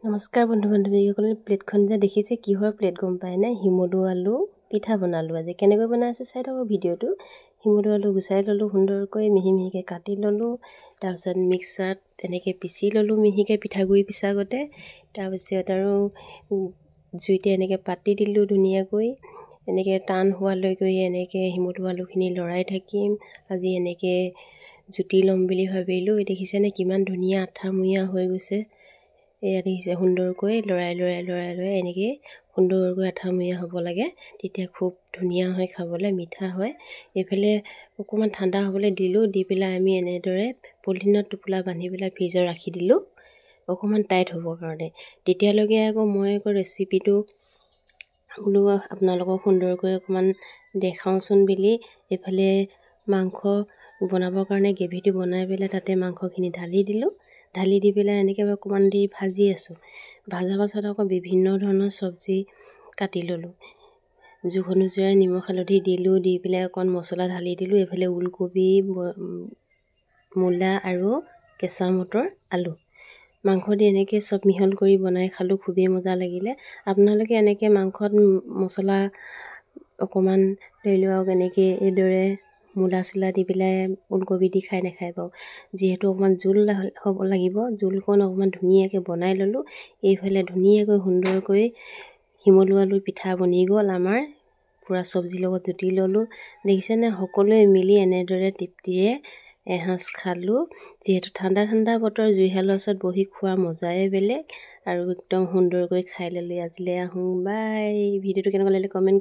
নমস্কাৰ বন্ধু বান্ধৱীসকলে প্লেটখন যে দেখিছে কিহৰ প্লেট গম পায় নে হিমদু আলু পিঠা বনালো আজি কেনেকৈ বনাইছে চাই থাকক ভিডিঅ'টো হিমদু আলু গুচাই ললো সুন্দৰকৈ মিহি মিহিকৈ কাটি ললো তাৰপিছত মিক্সাৰত এনেকৈ পিচি ললো মিহিকৈ পিঠাগুৰি পিছা গতে তাৰপিছত আৰু জুইতে এনেকৈ পাতি দিলো ধুনীয়াকৈ এনেকৈ টান হোৱালৈকে এনেকৈ হিমদু আলুখিনি লৰাই থাকিম আজি এনেকৈ জুতি ল'ম বুলি ভাবিলোঁ দেখিছেনে কিমান ধুনীয়া আঠামুঞা হৈ গৈছে এয়া দেখিছে সুন্দৰকৈ লৰাই এনেকৈ সুন্দৰকৈ আঠামুঞা হ'ব লাগে তেতিয়া খুব ধুনীয়া হয় খাবলৈ মিঠা হয় এইফালে অকণমান ঠাণ্ডা হ'বলৈ দিলোঁ দি পেলাই আমি এনেদৰে পলিথিনত টোপোলা বান্ধি পেলাই ফ্ৰিজত ৰাখি দিলোঁ অকণমান টাইট হ'বৰ কাৰণে তেতিয়ালৈকে মই ৰেচিপিটো বোলো আপোনালোকক সুন্দৰকৈ অকণমান দেখাওঁচোন বুলি এইফালে মাংস বনাবৰ কাৰণে গ্ৰেভিটো বনাই পেলাই তাতে মাংসখিনি ঢালি দিলোঁ ঢালি দি পেলাই এনেকৈ অকণমান দি ভাজি আছোঁ ভাজাৰ পাছত আকৌ বিভিন্ন ধৰণৰ চব্জি কাটি ল'লোঁ জোখ অনুযায়ী নিমখ হালধি দিলোঁ দি পেলাই অকণ মছলা ঢালি দিলোঁ এইফালে ওলকবি মূলা আৰু কেঁচা মটৰ আলু মাংস দি এনেকৈ চব মিহল কৰি বনাই খালোঁ খুবেই মজা লাগিলে আপোনালোকে এনেকৈ মাংসত মছলা অকণমান লৈ লওক এনেকৈ এইদৰে মূলা চোলা দি পেলাই ওলকবি দি খাই নাখাই বাৰু যিহেতু অকণমান জোল হ'ব লাগিব জোলকণ অকণমান ধুনীয়াকৈ বনাই ল'লোঁ এইফালে ধুনীয়াকৈ সুন্দৰকৈ হিমদু আলু পিঠা বনি গ'ল আমাৰ পূৰা চব্জিৰ লগত জুতি ল'লোঁ দেখিছেনে সকলোৱে মিলি এনেদৰে তৃপ্তিৰে এসাঁজ খালোঁ যিহেতু ঠাণ্ডা বতৰ জুইশালৰ ওচৰত বহি খোৱা মজাই বেলেগ আৰু একদম সুন্দৰকৈ খাই ল'লোঁ আজিলৈ আহোঁ বাই ভিডিঅ'টো কেনেকুৱা লাগিলে কমেণ্ট